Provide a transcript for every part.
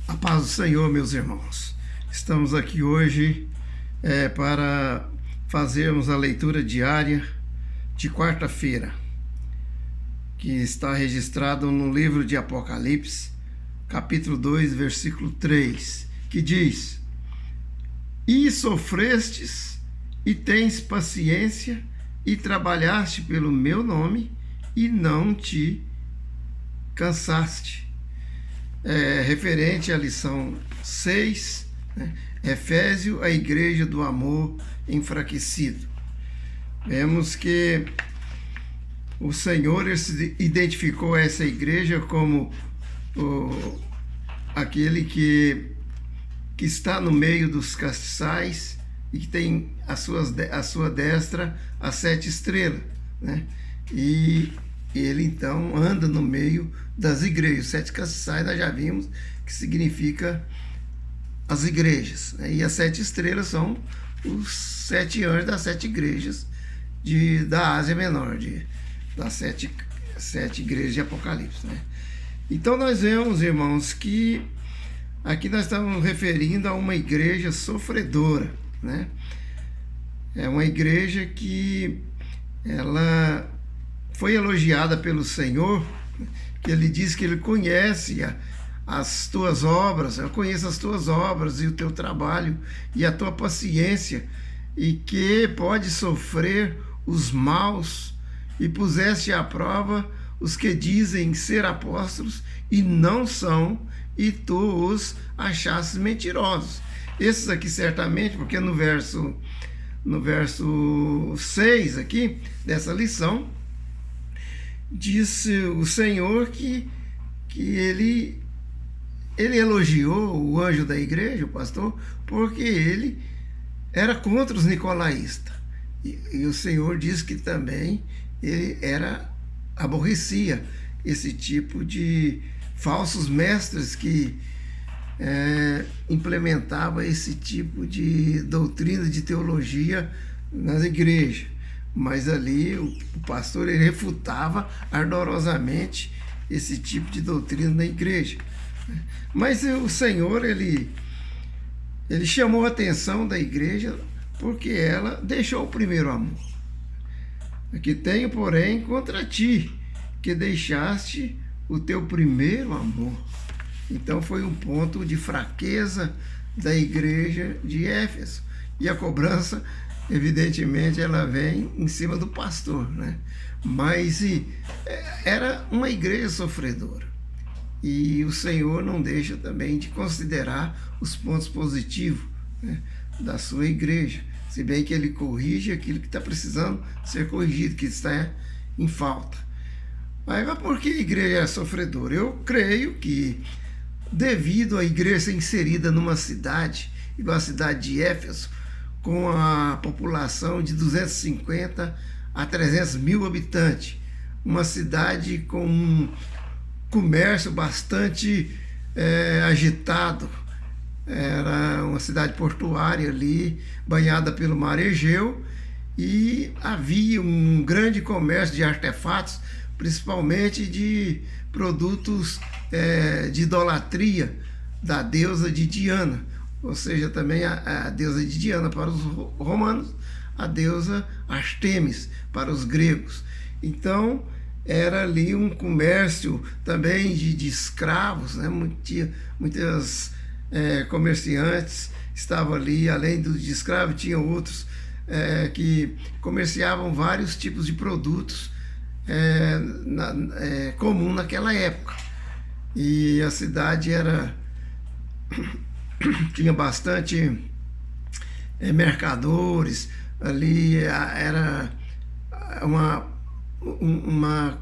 A paz do Senhor, meus irmãos. Estamos aqui hoje para fazermos a leitura diária de quarta-feira, que está registrado no livro de Apocalipse, capítulo 2, versículo 3, que diz: E sofrestes, e tens paciência, e trabalhaste pelo meu nome, e não te cansaste. Referente à lição 6, né? Efésio, a igreja do amor enfraquecido. Vemos que o Senhor identificou essa igreja como aquele que está no meio dos castiçais e que tem a sua destra as 7 estrelas, né? E ele então anda no meio das igrejas. 7 castiçais nós já vimos que significa as igrejas, né? E as 7 estrelas são os 7 anjos das 7 igrejas da Ásia Menor, das 7 igrejas de Apocalipse, né? Então nós vemos, irmãos, que aqui nós estamos referindo a uma igreja sofredora, né? É uma igreja que ela foi elogiada pelo Senhor, que ele diz que ele conhece as tuas obras, eu conheço as tuas obras e o teu trabalho e a tua paciência, e que pode sofrer os maus, e puseste à prova os que dizem ser apóstolos e não são, e tu os achastes mentirosos. Esses aqui certamente, porque no verso 6 aqui, dessa lição, disse o Senhor que ele elogiou o anjo da igreja, o pastor, porque ele era contra os nicolaístas. E o Senhor disse que também ele aborrecia esse tipo de falsos mestres que implementava esse tipo de doutrina, de teologia nas igrejas. Mas ali o pastor ele refutava ardorosamente esse tipo de doutrina na igreja. Mas o Senhor ele chamou a atenção da igreja porque ela deixou o primeiro amor. Aqui tenho, porém, contra ti, que deixaste o teu primeiro amor. Então foi um ponto de fraqueza da igreja de Éfeso. E a cobrança, evidentemente, ela vem em cima do pastor, né? Mas era uma igreja sofredora. E o Senhor não deixa também de considerar os pontos positivos, né, da sua igreja. Se bem que ele corrige aquilo que está precisando ser corrigido, que está em falta. Mas por que a igreja é sofredora? Eu creio que devido à igreja ser inserida numa cidade, igual a cidade de Éfeso, com a população de 250 a 300 mil habitantes, uma cidade com um comércio bastante agitado, era uma cidade portuária ali, banhada pelo mar Egeu, e havia um grande comércio de artefatos, principalmente de produtos de idolatria da deusa de Diana, ou seja, também a deusa de Diana para os romanos, a deusa Artemis para os gregos. Então era ali um comércio também de escravos, né? Muitas comerciantes estavam ali, além de escravos, tinha outros que comerciavam vários tipos de produtos comum naquela época. E a cidade tinha bastante mercadores, ali era uma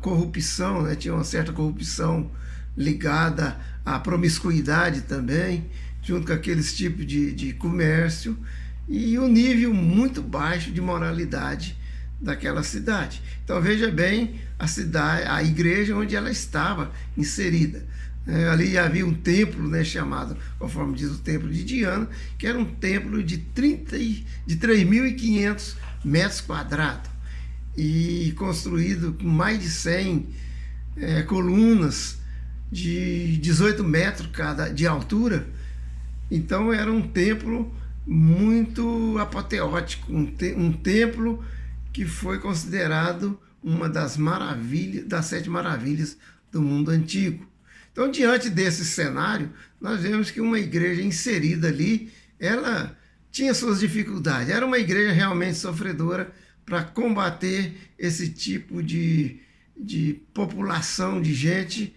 corrupção, né? Tinha uma certa corrupção ligada à promiscuidade também, junto com aqueles tipos de comércio, e um nível muito baixo de moralidade daquela cidade. Então veja bem a igreja onde ela estava inserida. Ali havia um templo, né, chamado, conforme diz o templo de Diana, que era um templo de 3.500 metros quadrados, e construído com mais de 100 colunas, de 18 metros de altura. Então era um templo muito apoteótico, um templo que foi considerado uma das maravilhas, das 7 maravilhas do mundo antigo. Então, diante desse cenário, nós vemos que uma igreja inserida ali, ela tinha suas dificuldades. Era uma igreja realmente sofredora para combater esse tipo de população de gente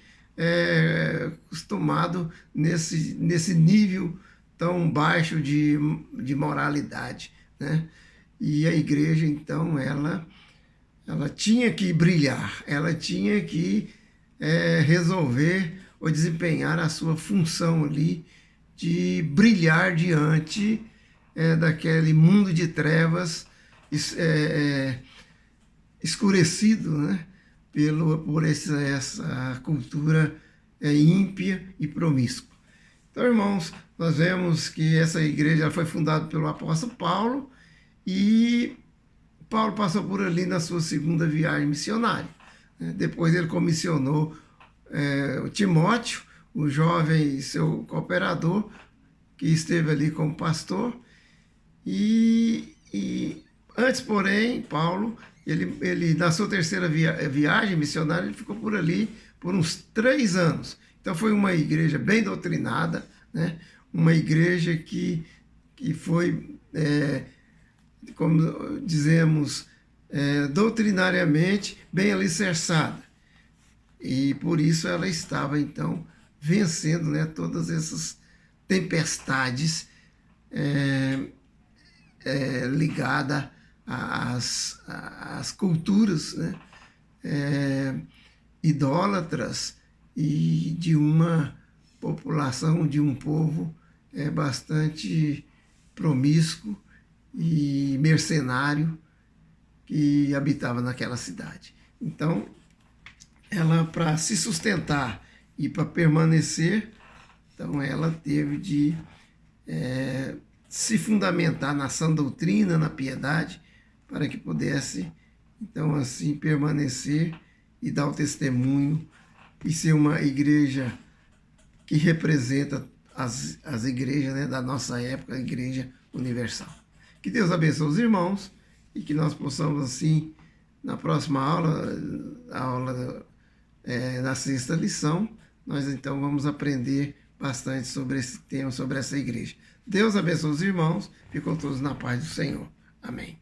acostumado nesse nível tão baixo de moralidade, né? E a igreja, então, ela tinha que brilhar, ela tinha que resolver ou desempenhar a sua função ali de brilhar diante daquele mundo de trevas escurecido, né, por essa cultura ímpia e promíscua. Então, irmãos, nós vemos que essa igreja foi fundada pelo apóstolo Paulo, e Paulo passou por ali na sua segunda viagem missionária. Depois ele comissionou o Timóteo, o jovem seu cooperador, que esteve ali como pastor. E antes, porém, Paulo, ele na sua terceira viagem missionária, ele ficou por ali por uns 3 anos. Então foi uma igreja bem doutrinada, né? Uma igreja que foi, como dizemos, doutrinariamente bem alicerçada. E por isso ela estava, então, vencendo, né, todas essas tempestades ligadas às culturas, né, idólatras e de uma população, de um povo bastante promíscuo e mercenário que habitava naquela cidade. Então, ela, para se sustentar e para permanecer, então ela teve de se fundamentar na sã doutrina, na piedade, para que pudesse, então, assim, permanecer e dar o testemunho e ser uma igreja que representa as igrejas, né, da nossa época, a Igreja Universal. Que Deus abençoe os irmãos e que nós possamos, assim, na próxima aula na 6ª lição, nós então vamos aprender bastante sobre esse tema, sobre essa igreja. Deus abençoe os irmãos, ficam todos na paz do Senhor. Amém.